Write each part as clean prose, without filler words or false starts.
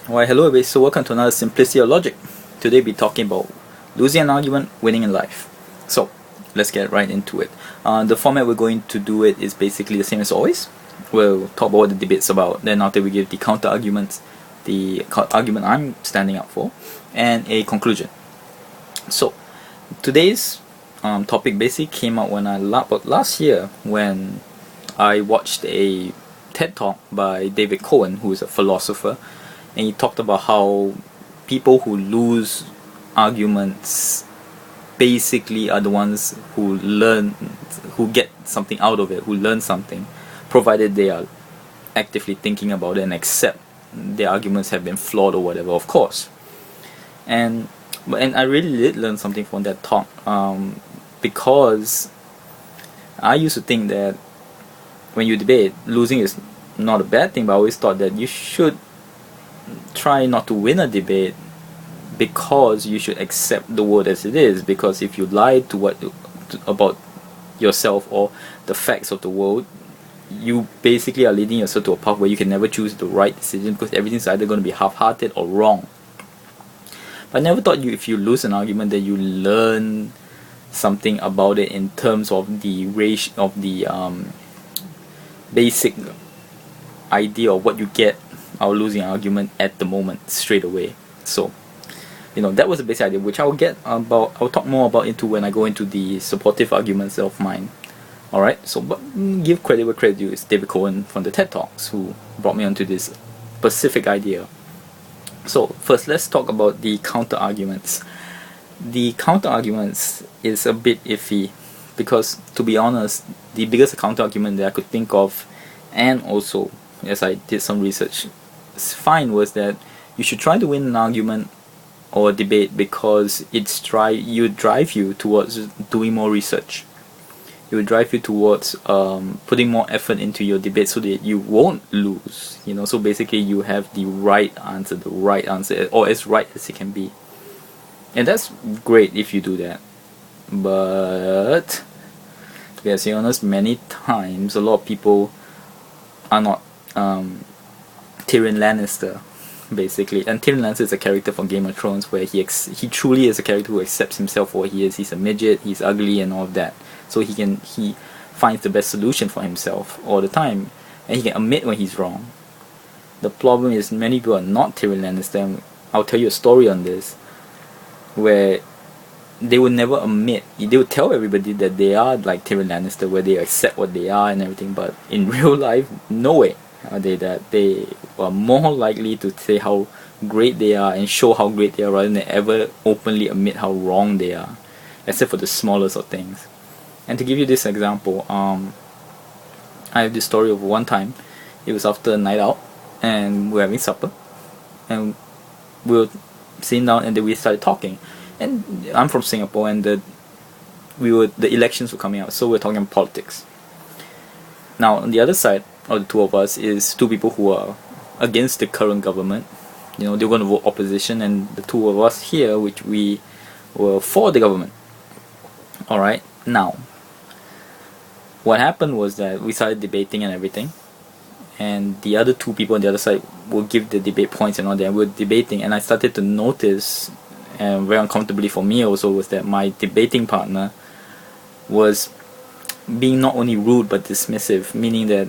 Why, hello everybody, so welcome to another Simplicity of Logic. Today we'll be talking about losing an argument, winning in life. So, let's get right into it. The format we're going to do it is basically the same as always. We'll talk about what the debate's about, then after we give the counter arguments, the argument I'm standing up for, and a conclusion. So, today's topic basically came out when last year when I watched a TED Talk by David Cohen, who is a philosopher, and he talked about how people who lose arguments basically are the ones who get something out of it, who learn something, provided they are actively thinking about it and accept their arguments have been flawed or whatever, of course. And I really did learn something from that talk, because I used to think that when you debate, losing is not a bad thing, but I always thought that you should try not to win a debate, because you should accept the world as it is. Because if you lie about yourself or the facts of the world, you basically are leading yourself to a path where you can never choose the right decision, because everything's either going to be half-hearted or wrong. But I never thought if you lose an argument that you learn something about it in terms of the basic idea of what you get out of losing an argument at the moment straight away. So, that was the basic idea, which I'll talk more about into when I go into the supportive arguments of mine. Alright, so but give credit where credit due. It's David Cohen from the TED Talks who brought me onto this specific idea. So first, let's talk about the counter arguments. The counter arguments is a bit iffy, because to be honest, the biggest counter argument that I could think of, and also as I did some research, was that you should try to win an argument or a debate because it drive you towards doing more research. It will drive you towards putting more effort into your debate so that you won't lose. So basically you have the right answer, or as right as it can be. And that's great if you do that. But to be honest, many times a lot of people are not Tyrion Lannister, basically. And Tyrion Lannister is a character from Game of Thrones where he truly is a character who accepts himself for what he is. He's a midget, he's ugly and all of that. So he finds the best solution for himself all the time, and he can admit when he's wrong. The problem is many people are not Tyrion Lannister, and I'll tell you a story on this, where they would never admit, they would tell everybody that they are like Tyrion Lannister, where they accept what they are and everything, but in real life, no way are they that. They are more likely to say how great they are and show how great they are rather than ever openly admit how wrong they are, except for the smallest of things. And to give you this example, I have this story of one time. It was after a night out, and we were having supper, and we were sitting down, and then we started talking. And I'm from Singapore, and the elections were coming out, so we're talking politics. Now, on the other side of the two of us is two people who are against the current government. They're going to vote opposition, and the two of us here, which we were for the government. Alright, now, what happened was that we started debating and everything, and the other two people on the other side will give the debate points and all that. We were debating, and I started to notice, and very uncomfortably for me also, was that my debating partner was being not only rude but dismissive, meaning that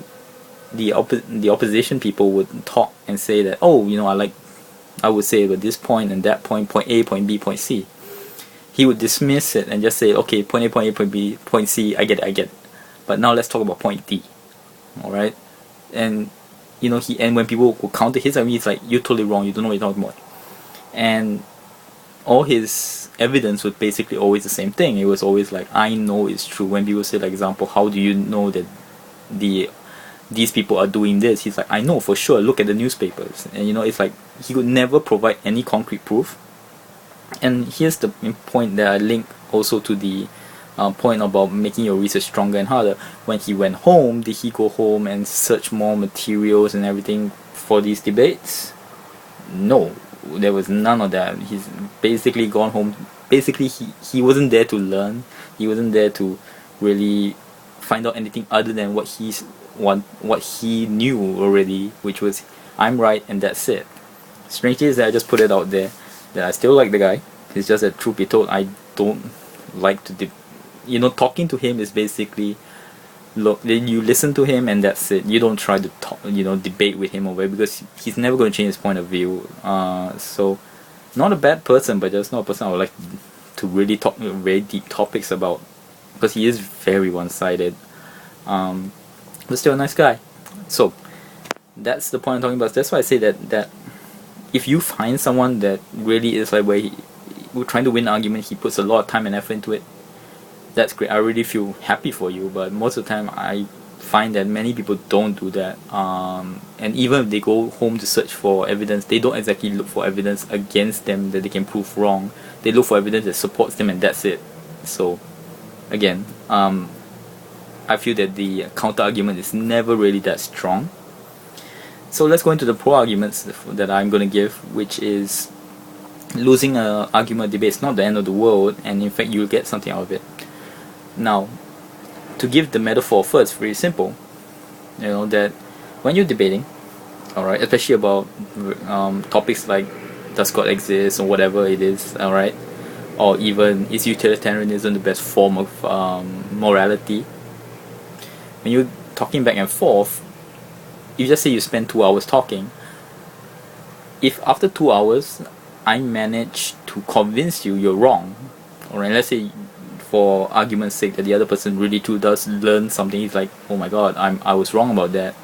the opposition people would talk and say that, I would say at this point and that point A, point B, point C. He would dismiss it and just say, okay, point A, point B, point C, I get it. But now let's talk about point D. Alright? And and when people would counter his argument, he's like, you're totally wrong, you don't know what you're talking about. And all his evidence was basically always the same thing. It was always like, I know it's true. When people say, like, example, how do you know that these people are doing this? He's like, I know for sure, look at the newspapers. And it's like, he could never provide any concrete proof. And here's the point that I link also to the point about making your research stronger and harder. When he went home, did he go home and search more materials and everything for these debates? No, there was none of that. He's basically gone home. Basically, he wasn't there to learn. He wasn't there to really find out anything other than what he knew already, which was, I'm right and that's it. Strangely is that I just put it out there that I still like the guy. It's just that, truth be told, I don't like to talking to him is basically, look, then you listen to him and that's it. You don't try to talk, debate with him or whatever, because he's never going to change his point of view. So not a bad person, but just not a person I would like to really talk very deep topics about, because he is very one-sided. But still a nice guy. So that's the point I'm talking about. That's why I say that if you find someone that really is like where we're trying to win an argument, he puts a lot of time and effort into it, that's great. I really feel happy for you. But most of the time I find that many people don't do that, and even if they go home to search for evidence, they don't exactly look for evidence against them that they can prove wrong. They look for evidence that supports them, and that's it. So again, I feel that the counter argument is never really that strong. So let's go into the pro arguments that I'm going to give, which is losing an argument debate is not the end of the world, and in fact you'll get something out of it. Now, to give the metaphor first, very simple. That when you're debating, alright, especially about topics like does God exist or whatever it is, alright, or even is utilitarianism the best form of morality, when you're talking back and forth, you just say you spend 2 hours talking. If after 2 hours I manage to convince you you're wrong, alright, let's say for argument's sake that the other person really too does learn something, he's like, oh my god, I was wrong about that.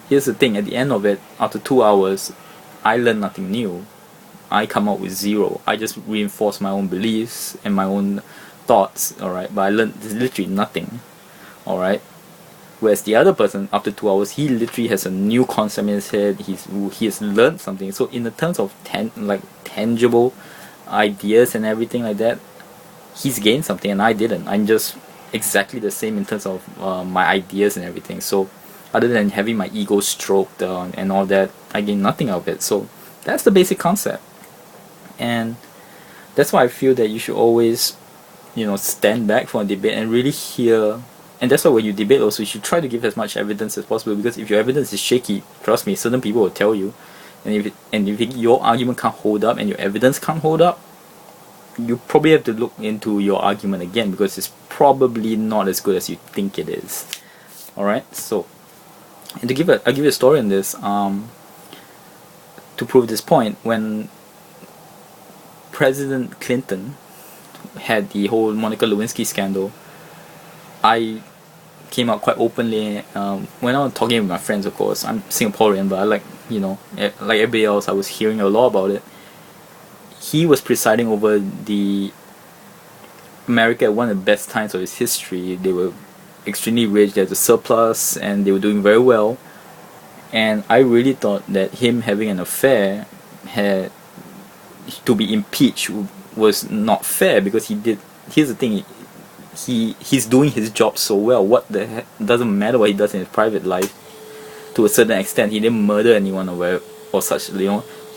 Here's the thing, at the end of it, after 2 hours, I learned nothing new. I come out with zero. I just reinforce my own beliefs and my own thoughts, alright, but I learned literally nothing, alright. Whereas the other person, after 2 hours, he literally has a new concept in his head. He has learned something. So in the terms of tangible ideas and everything like that, he's gained something and I didn't. I'm just exactly the same in terms of my ideas and everything. So other than having my ego stroked and all that, I gained nothing out of it. So that's the basic concept, and that's why I feel that you should always stand back from a debate and really hear. And that's why when you debate also, you should try to give as much evidence as possible, because if your evidence is shaky, trust me, certain people will tell you. And if your argument can't hold up and your evidence can't hold up, you probably have to look into your argument again, because it's probably not as good as you think it is. Alright, so, and I'll give you a story on this, to prove this point. When President Clinton had the whole Monica Lewinsky scandal, I came out quite openly when I was talking with my friends. Of course, I'm Singaporean, but I like everybody else, I was hearing a lot about it. He was presiding over America at one of the best times of its history. They were extremely rich, they had a surplus, and they were doing very well. And I really thought that him having an affair had to be impeached was not fair, because here's the thing, he's doing his job so well. What the heck, doesn't matter what he does in his private life. To a certain extent, he didn't murder anyone or such.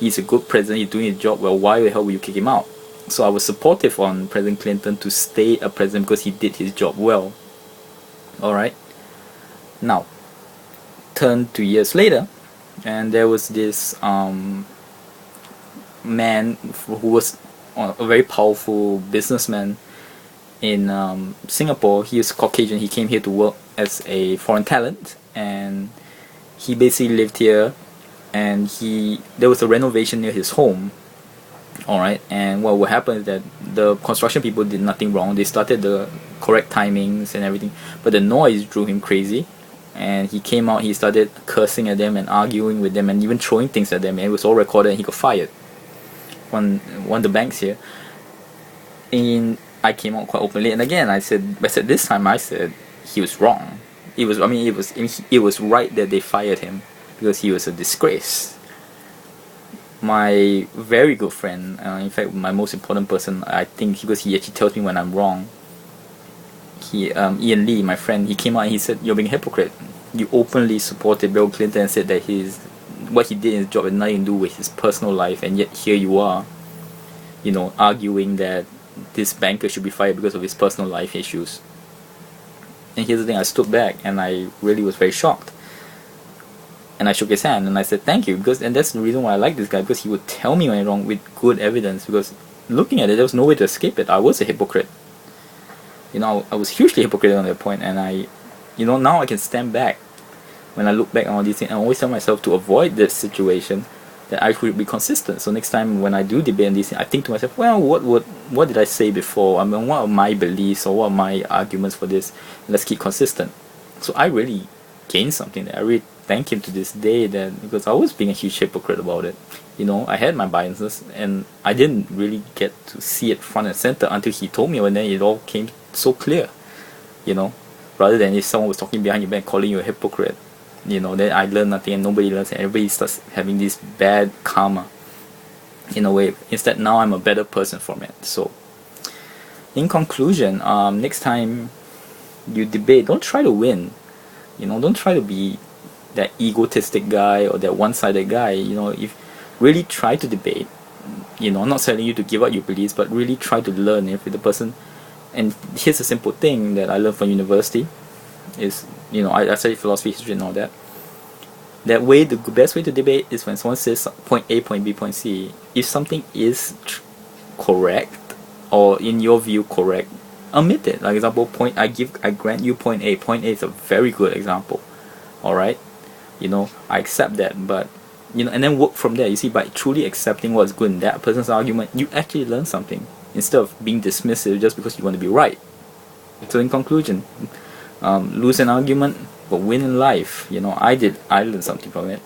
He's a good president, he's doing his job well. Why the hell would you kick him out? So I was supportive on President Clinton to stay a president because he did his job well. Alright, now turn 2 years later, and there was this man who was a very powerful businessman in Singapore. He is Caucasian. He came here to work as a foreign talent, and he basically lived here, and there was a renovation near his home. Alright, and what would happen is that the construction people did nothing wrong. They started the correct timings and everything, but the noise drew him crazy, and he came out, he started cursing at them and arguing with them and even throwing things at them, and it was all recorded, and he got fired. One of the banks here. And I came out quite openly, and again I said this time he was wrong. It was right that they fired him, because he was a disgrace. My very good friend, in fact my most important person, I think, because he actually tells me when I'm wrong, Ian Lee, my friend, he came out and he said, you're being a hypocrite. You openly supported Bill Clinton and said that what he did in his job had nothing to do with his personal life, and yet here you are, arguing that this banker should be fired because of his personal life issues. And here's the thing, I stood back and I really was very shocked. And I shook his hand and I said thank you, because, and that's the reason why I like this guy, because he would tell me when I'm wrong with good evidence. Because looking at it, there was no way to escape it. I was a hypocrite. I was hugely hypocritical on that point, and now I can stand back. When I look back on all these things, I always tell myself to avoid this situation, that I should be consistent. So next time when I do debate on these things, I think to myself, well, what did I say before? I mean, what are my beliefs, or what are my arguments for this? Let's keep consistent. So I really gained something there. I really thank him to this day, that because I was being a huge hypocrite about it. I had my biases, and I didn't really get to see it front and center until he told me, and then it all came so clear. Rather than if someone was talking behind your back calling you a hypocrite, then I learned nothing and nobody learns, and everybody starts having this bad karma in a way. Instead, now I'm a better person from it. So in conclusion, next time you debate, don't try to win. Don't try to be that egotistic guy or that one-sided guy. If really try to debate, I'm not telling you to give up your beliefs, but really try to learn if the person. And here's a simple thing that I learned from university is, I studied philosophy, history and all that. That way, the best way to debate is when someone says point A, point B, point C. If something is correct, or in your view correct, admit it. Like example, I grant you point A. Point A is a very good example. Alright? I accept that, but and then work from there. You see, by truly accepting what's good in that person's argument, you actually learn something, instead of being dismissive just because you want to be right. So in conclusion, lose an argument but win in life. I learned something from it.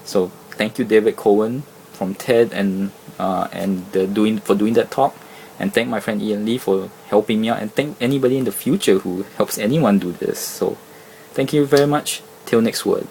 So thank you, David Cohen from TED for doing that talk, and thank my friend Ian Lee for helping me out, and thank anybody in the future who helps anyone do this. So thank you very much. Till next word.